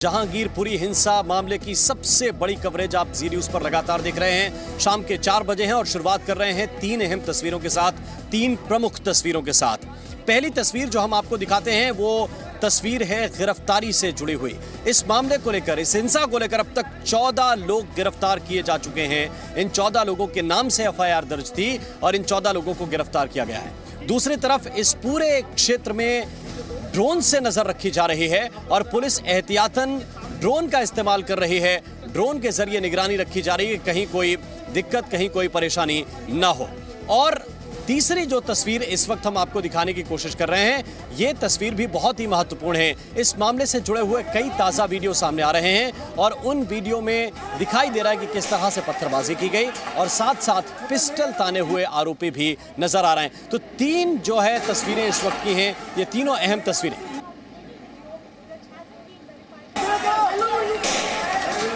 जहांगीरपुरी हिंसा मामले की सबसे बड़ी कवरेज आप जी न्यूज पर लगातार देख रहे हैं। शाम के 4 बजे हैं और शुरुआत कर रहे हैं 3 अहम तस्वीरों के साथ, 3 प्रमुख तस्वीरों के साथ। पहली तस्वीर जो हम आपको दिखाते हैं वो तस्वीर है गिरफ्तारी से जुड़ी हुई। इस मामले को लेकर, इस हिंसा को लेकर अब तक 14 लोग गिरफ्तार किए जा चुके हैं। इन 14 लोगों के नाम से एफआईआर दर्ज थी और इन 14 लोगों को गिरफ्तार किया गया है। दूसरी तरफ इस पूरे क्षेत्र में ड्रोन से नजर रखी जा रही है और पुलिस एहतियातन ड्रोन का इस्तेमाल कर रही है। ड्रोन के जरिए निगरानी रखी जा रही है, कहीं कोई दिक्कत, कहीं कोई परेशानी ना हो। और तीसरी जो तस्वीर इस वक्त हम आपको दिखाने की कोशिश कर रहे हैं, ये तस्वीर भी बहुत ही महत्वपूर्ण है। इस मामले से जुड़े हुए कई ताज़ा वीडियो सामने आ रहे हैं और उन वीडियो में दिखाई दे रहा है कि किस तरह से पत्थरबाजी की गई और साथ साथ पिस्टल ताने हुए आरोपी भी नजर आ रहे हैं। तो 3 जो है तस्वीरें इस वक्त की हैं, ये तीनों अहम तस्वीरें।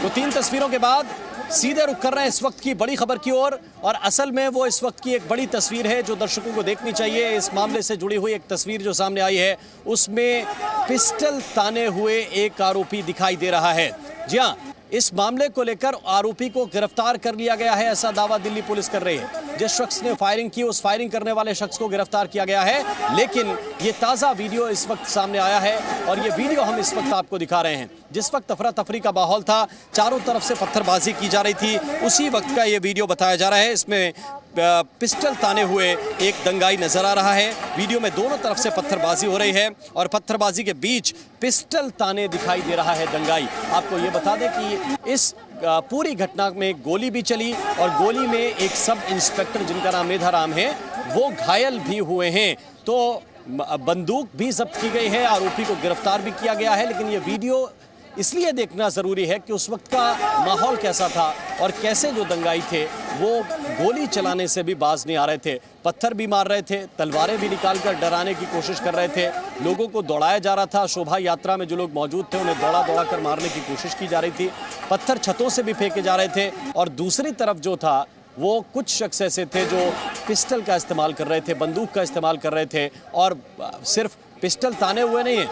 तो 3 तस्वीरों के बाद सीधे रुख कर रहे हैं इस वक्त की बड़ी खबर की ओर और असल में वो इस वक्त की एक बड़ी तस्वीर है जो दर्शकों को देखनी चाहिए। इस मामले से जुड़ी हुई एक तस्वीर जो सामने आई है उसमें पिस्टल ताने हुए एक आरोपी दिखाई दे रहा है। जी हाँ, इस मामले को लेकर आरोपी को गिरफ्तार कर लिया गया है, ऐसा दावा दिल्ली पुलिस कर रही है। जिस शख्स ने फायरिंग की उस फायरिंग करने वाले शख्स को गिरफ्तार किया गया है, लेकिन ये ताज़ा वीडियो इस वक्त सामने आया है और ये वीडियो हम इस वक्त आपको दिखा रहे हैं। जिस वक्त अफरा तफरी का माहौल था, चारों तरफ से पत्थरबाजी की जा रही थी, उसी वक्त का ये वीडियो बताया जा रहा है। इसमें पिस्टल ताने हुए एक दंगाई नजर आ रहा है। वीडियो में दोनों तरफ से पत्थरबाजी हो रही है और पत्थरबाजी के बीच पिस्टल ताने दिखाई दे रहा है दंगाई। आपको ये बता दें कि इस पूरी घटना में गोली भी चली और गोली में एक सब इंस्पेक्टर जिनका नाम मेधाराम है वो घायल भी हुए हैं। तो बंदूक भी जब्त की गई है, आरोपी को गिरफ्तार भी किया गया है। लेकिन ये वीडियो इसलिए देखना ज़रूरी है कि उस वक्त का माहौल कैसा था और कैसे जो दंगाई थे वो गोली चलाने से भी बाज नहीं आ रहे थे, पत्थर भी मार रहे थे, तलवारें भी निकालकर डराने की कोशिश कर रहे थे, लोगों को दौड़ाया जा रहा था। शोभा यात्रा में जो लोग मौजूद थे उन्हें दौड़ा कर मारने की कोशिश की जा रही थी, पत्थर छतों से भी फेंके जा रहे थे। और दूसरी तरफ जो था वो कुछ शख्स ऐसे थे जो पिस्टल का इस्तेमाल कर रहे थे, बंदूक का इस्तेमाल कर रहे थे और सिर्फ पिस्टल ताने हुए नहीं है,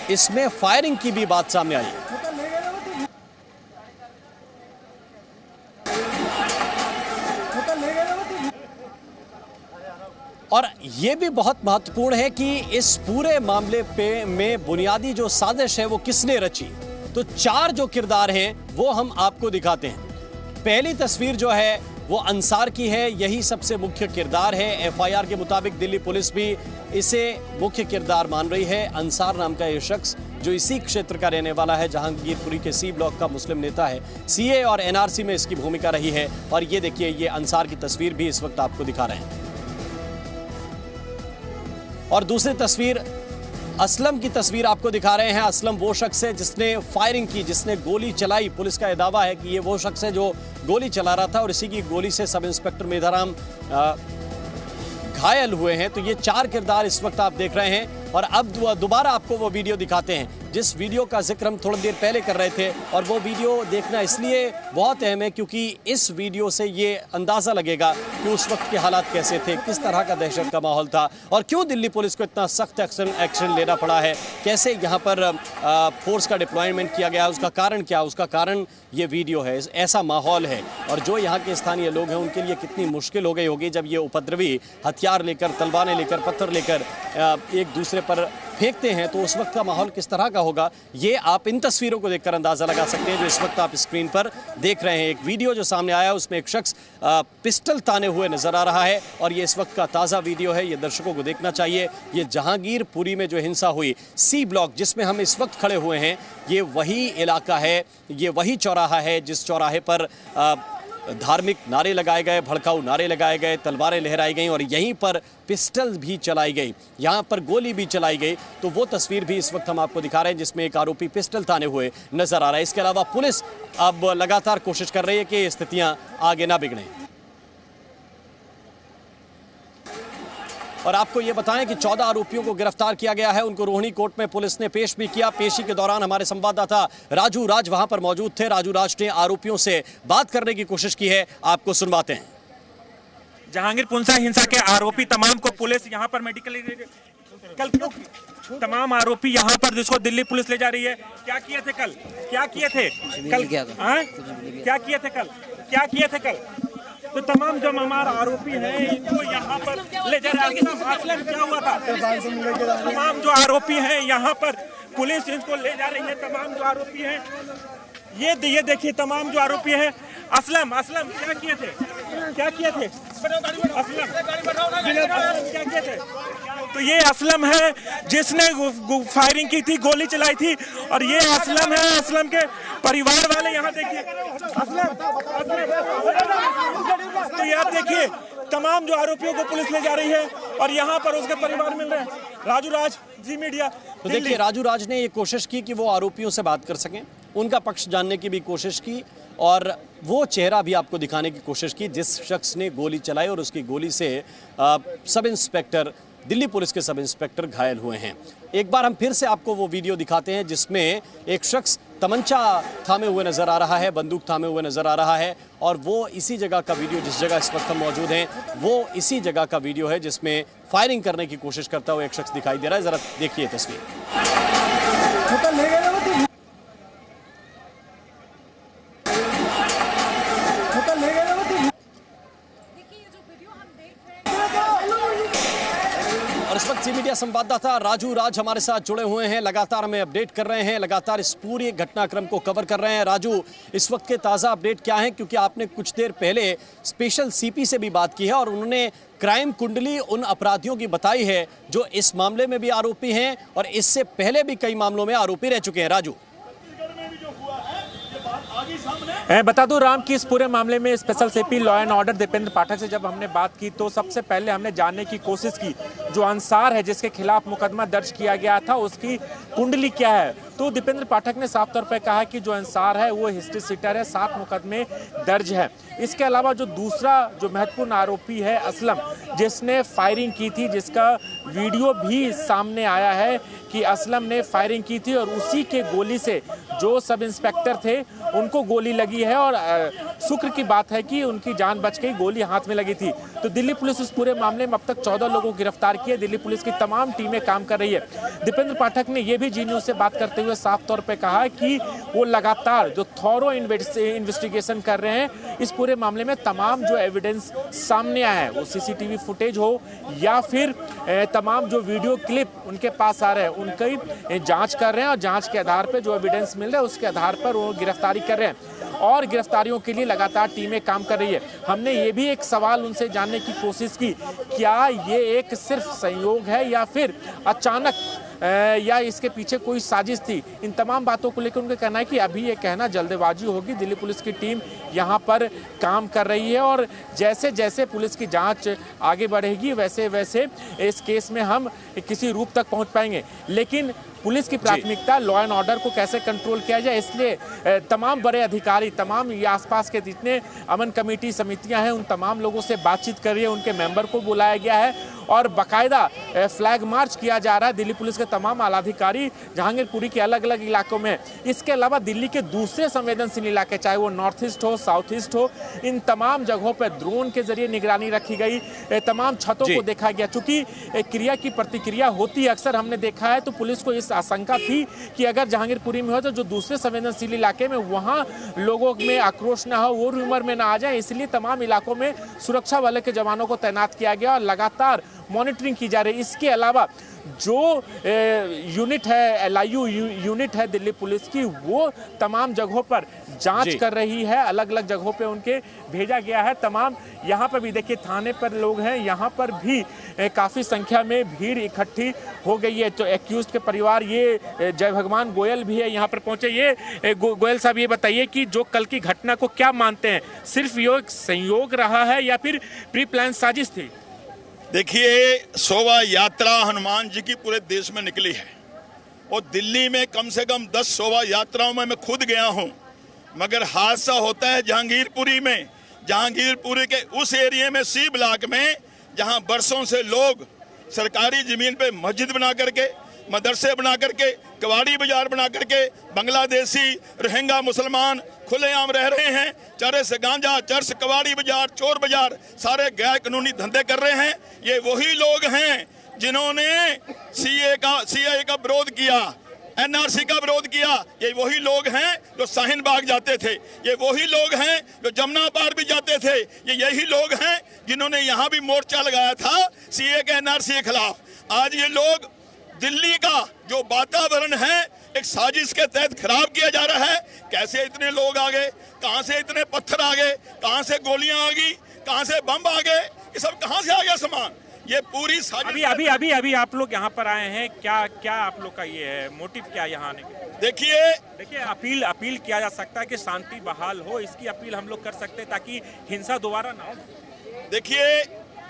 इसमें फायरिंग की भी बात सामने आई। और ये भी बहुत महत्वपूर्ण है कि इस पूरे मामले में बुनियादी जो साजिश है वो किसने रची। तो 4 जो किरदार हैं वो हम आपको दिखाते हैं। पहली तस्वीर जो है वो अंसार की है, यही सबसे मुख्य किरदार है। एफआईआर के मुताबिक दिल्ली पुलिस भी इसे मुख्य किरदार मान रही है। अंसार नाम का ये शख्स जो इसी क्षेत्र का रहने वाला है, जहांगीरपुरी के सी ब्लॉक का मुस्लिम नेता है, सीए और एनआरसी में इसकी भूमिका रही है। और ये देखिए, ये अंसार की तस्वीर भी इस वक्त आपको दिखा रहे हैं। और दूसरी तस्वीर असलम की तस्वीर आपको दिखा रहे हैं। असलम वो शख्स है जिसने फायरिंग की, जिसने गोली चलाई। पुलिस का यह दावा है कि ये वो शख्स है जो गोली चला रहा था और इसी की गोली से सब इंस्पेक्टर मेधाराम घायल हुए हैं। तो ये 4 किरदार इस वक्त आप देख रहे हैं और अब दोबारा आपको वो वीडियो दिखाते हैं जिस वीडियो का जिक्र हम थोड़ी देर पहले कर रहे थे। और वो वीडियो देखना इसलिए बहुत अहम है क्योंकि इस वीडियो से ये अंदाज़ा लगेगा कि उस वक्त के हालात कैसे थे, किस तरह का दहशत का माहौल था और क्यों दिल्ली पुलिस को इतना सख्त एक्शन लेना पड़ा है, कैसे यहाँ पर फोर्स का डिप्लॉयमेंट किया गया, उसका कारण क्या, उसका कारण ये वीडियो है। ऐसा माहौल है और जो यहाँ के स्थानीय लोग हैं उनके लिए कितनी मुश्किल हो गई होगी जब ये उपद्रवी हथियार लेकर, तलवारें लेकर, पत्थर लेकर एक दूसरे पर फेंकते हैं। तो उस वक्त का माहौल किस तरह का होगा ये आप इन तस्वीरों को देखकर अंदाज़ा लगा सकते हैं जो इस वक्त आप स्क्रीन पर देख रहे हैं। एक वीडियो जो सामने आया उसमें एक शख्स पिस्टल ताने हुए नज़र आ रहा है और ये इस वक्त का ताज़ा वीडियो है, ये दर्शकों को देखना चाहिए। ये जहांगीरपुरी में जो हिंसा हुई, सी ब्लॉक जिसमें हम इस वक्त खड़े हुए हैं, ये वही इलाका है, ये वही चौराहा है जिस चौराहे पर धार्मिक नारे लगाए गए, भड़काऊ नारे लगाए गए, तलवारें लहराई गई और यहीं पर पिस्टल भी चलाई गई, यहाँ पर गोली भी चलाई गई। तो वो तस्वीर भी इस वक्त हम आपको दिखा रहे हैं जिसमें एक आरोपी पिस्टल ताने हुए नजर आ रहा है। इसके अलावा पुलिस अब लगातार कोशिश कर रही है कि स्थितियाँ आगे ना बिगड़ें। और आपको ये बताएं कि 14 आरोपियों को गिरफ्तार किया गया है, उनको रोहिणी कोर्ट में पुलिस ने पेश भी किया। पेशी के दौरान हमारे संवाददाता राजू राज वहां पर मौजूद थे। राजू राज ने आरोपियों से बात करने की कोशिश की है, आपको सुनवाते हैं। जहांगीरपुरी हिंसा के आरोपी तमाम को पुलिस यहां पर मेडिकल कल तमाम आरोपी यहाँ पर जिसको दिल्ली पुलिस ले जा रही है। क्या किए थे कल? क्या किए थे कल? क्या किए थे कल? क्या किए थे कल? तो तमाम जो हमारा आरोपी हैं इनको यहाँ पर ले जा रहे हैं। असलम क्या हुआ था? तमाम जो आरोपी हैं यहाँ पर पुलिस इनको ले जा रही है। तमाम जो आरोपी हैं ये देखिए, तमाम जो आरोपी हैं। असलम क्या किए थे? क्या किए थे? असलम क्या किए थे? तो ये असलम है जिसने फायरिंग की थी, गोली चलाई थी, और ये असलम है। असलम के परिवार वाले यहाँ देखिए, असलम। तो ये आप देखिए, तमाम जो आरोपियों को पुलिस ले जा रही है और यहाँ पर उसके परिवार मिल रहे हैं। राजू राज, जी मीडिया। तो देखिए, राजू राज ने ये कोशिश की कि वो आरोपियों से बात कर सकें, उनका पक्ष जानने की भी कोशिश की और वो चेहरा भी आपको दिखाने की कोशिश की जिस शख्स ने गोली चलाई और उसकी गोली से सब इंस्पेक्टर, दिल्ली पुलिस के सब इंस्पेक्टर घायल हुए हैं। एक बार हम फिर से आपको वो वीडियो दिखाते हैं जिसमें एक शख्स तमंचा थामे हुए नजर आ रहा है, बंदूक थामे हुए नजर आ रहा है, और वो इसी जगह का वीडियो, जिस जगह इस वक्त हम मौजूद हैं, वो इसी जगह का वीडियो है जिसमें फायरिंग करने की कोशिश करता हुआ एक शख्स दिखाई दे रहा है। जरा देखिए तस्वीर। और इस वक्त सी मीडिया संवाददाता राजू राज हमारे साथ जुड़े हुए हैं, लगातार हमें अपडेट कर रहे हैं, लगातार इस पूरे घटनाक्रम को कवर कर रहे हैं। राजू, इस वक्त के ताज़ा अपडेट क्या हैं? क्योंकि आपने कुछ देर पहले स्पेशल सीपी से भी बात की है और उन्होंने क्राइम कुंडली उन अपराधियों की बताई है जो इस मामले में भी आरोपी हैं और इससे पहले भी कई मामलों में आरोपी रह चुके हैं। राजू, बता दूं राम कि इस पूरे मामले में special CP law and order Dipendra Pathak से जब हमने बात की तो सबसे पहले हमने जानने की कोशिश की जो अंसार है जिसके खिलाफ मुकदमा दर्ज किया गया था उसकी कुंडली क्या है। तो दीपेंद्र पाठक ने साफ तौर पर कहा कि जो अंसार है वो हिस्ट्री सीटर है, 7 मुकदमे दर्ज है। इसके अलावा जो दूसरा जो महत्वपूर्ण आरोपी है असलम, जिसने फायरिंग की थी, जिसका वीडियो भी सामने आया है कि असलम ने फायरिंग की थी और उसी के गोली से जो सब इंस्पेक्टर थे उनको गोली लगी है और शुक्र की बात है कि उनकी जान बच गई, गोली हाथ में लगी थी। तो दिल्ली पुलिस इस पूरे मामले में अब तक 14 लोगों को गिरफ्तार किए। दिल्ली पुलिस की तमाम टीमें काम कर रही है। दीपेंद्र पाठक ने यह भी जी न्यूज़ से बात करते हुए साफ तौर पे कहा कि वो लगातार जो थॉरो इन्वेस्टिगेशन कर रहे हैं इस पूरे मामले में। तमाम जो एविडेंस सामने आया है, वो सीसीटीवी फुटेज हो या फिर तमाम जो वीडियो क्लिप उनके पास आ रहे हैं, उनकी जांच कर रहे हैं और जांच के आधार पर जो एविडेंस मिल रहा है उसके आधार पर वो गिरफ्तारी कर रहे हैं और गिरफ्तारियों के लिए लगातार टीमें काम कर रही है। हमने ये भी एक सवाल उनसे जानने की कोशिश की, क्या ये एक सिर्फ संयोग है या फिर अचानक या इसके पीछे कोई साजिश थी। इन तमाम बातों को लेकर उनका कहना है कि अभी ये कहना जल्दबाजी होगी। दिल्ली पुलिस की टीम यहाँ पर काम कर रही है और जैसे जैसे पुलिस की जांच आगे बढ़ेगी वैसे वैसे इस केस में हम किसी रूप तक पहुँच पाएंगे। लेकिन पुलिस की प्राथमिकता लॉ एंड ऑर्डर को कैसे कंट्रोल किया जाए, इसलिए तमाम बड़े अधिकारी, तमाम ये आसपास के जितने अमन कमेटी समितियां हैं उन तमाम लोगों से बातचीत कर रही है। उनके मेंबर को बुलाया गया है और बाकायदा फ्लैग मार्च किया जा रहा है। दिल्ली पुलिस के तमाम आलाधिकारी जहांगीरपुरी के अलग अलग इलाकों में, इसके अलावा दिल्ली के दूसरे संवेदनशील इलाके चाहे वो नॉर्थ ईस्ट हो, साउथ ईस्ट हो, इन तमाम जगहों पर ड्रोन के जरिए निगरानी रखी गई। तमाम छतों को देखा गया। चूंकि क्रिया की प्रतिक्रिया होती है अक्सर हमने देखा है, तो पुलिस को इस आशंका थी कि अगर जहांगीरपुरी में हो तो जो दूसरे संवेदनशील इलाके में वहां लोगों में आक्रोश ना हो, वो रूमर में ना आ जाए, इसलिए तमाम इलाकों में सुरक्षा बल के जवानों को तैनात किया गया और लगातार मॉनिटरिंग की जा रही है। इसके अलावा जो यूनिट है, LIU यूनिट है दिल्ली पुलिस की, वो तमाम जगहों पर जांच कर रही है। अलग अलग जगहों पे उनके भेजा गया है। तमाम यहाँ पर भी देखिए थाने पर लोग हैं, यहाँ पर भी काफ़ी संख्या में भीड़ इकट्ठी हो गई है। तो एक्यूज्ड के परिवार, ये जय भगवान गोयल भी है यहाँ पर पहुँचे। ये गोयल साहब ये बताइए कि जो कल की घटना को क्या मानते हैं, सिर्फ ये संयोग रहा है या फिर प्री प्लान साजिश थी? देखिए, शोभा यात्रा हनुमान जी की पूरे देश में निकली है और दिल्ली में कम से कम 10 शोभा यात्राओं में मैं खुद गया हूं, मगर हादसा होता है जहांगीरपुरी में। जहांगीरपुरी के उस एरिया में, सी ब्लॉक में, जहां बरसों से लोग सरकारी जमीन पे मस्जिद बना करके, मदरसे बना करके, कबाड़ी बाजार बना करके, बांग्लादेशी रोहिंग्या मुसलमान खुलेआम रह रहे हैं। चरस से गांजा, चर्च, कबाड़ी बाजार, चोर बाजार, सारे गैर कानूनी धंधे कर रहे हैं। ये वही लोग हैं जिन्होंने सीए का विरोध किया, एनआरसी का विरोध किया, ये वही लोग हैं जो शाहीन बाग जाते थे, ये वही लोग हैं जो जमुना पार भी जाते थे, ये यही लोग हैं जिन्होंने यहाँ भी मोर्चा लगाया था सीए के एनआरसी के खिलाफ। आज ये लोग दिल्ली का जो वातावरण है एक साजिश के तहत खराब किया जा रहा है। कैसे इतने लोग आ गए, कहां से इतने पत्थर आ गए, कहां से गोलियां आ गई, कहां से बम आ गए, ये सब कहां से आ गया सामान, ये पूरी साजिश। अभी आप लोग यहाँ पर आए हैं, क्या आप लोग का ये है मोटिव, क्या यहाँ आने का? देखिए अपील किया जा सकता है कि शांति बहाल हो, इसकी अपील हम लोग कर सकते हैं ताकि हिंसा दोबारा ना हो। देखिए,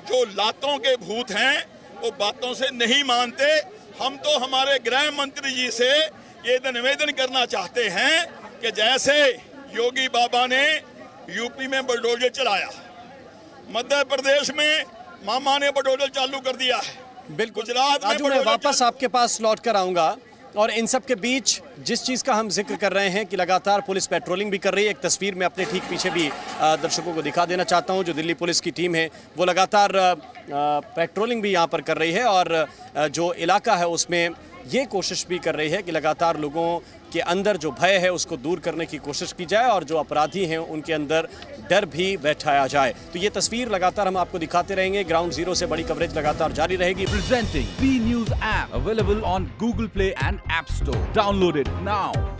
जो लातों के भूत हैं वो बातों से नहीं मानते। हम तो हमारे गृह मंत्री जी से ये निवेदन करना चाहते हैं कि जैसे योगी बाबा ने यूपी में बुलडोजर चलाया, मध्य प्रदेश में मामा ने बुलडोजर चालू कर दिया है, बिल्कुल। गुजरात में राजू, मैं वापस आपके पास लौट कर आऊंगा और इन सब के बीच जिस चीज़ का हम जिक्र कर रहे हैं कि लगातार पुलिस पेट्रोलिंग भी कर रही है, एक तस्वीर में अपने ठीक पीछे भी दर्शकों को दिखा देना चाहता हूं। जो दिल्ली पुलिस की टीम है वो लगातार पेट्रोलिंग भी यहां पर कर रही है और जो इलाका है उसमें ये कोशिश भी कर रही है कि लगातार लोगों के अंदर जो भय है उसको दूर करने की कोशिश की जाए और जो अपराधी हैं उनके अंदर डर भी बैठाया जाए। तो ये तस्वीर लगातार हम आपको दिखाते रहेंगे। ग्राउंड जीरो से बड़ी कवरेज लगातार जारी रहेगी। Presenting B News app available on Google Play and App Store. Download it now.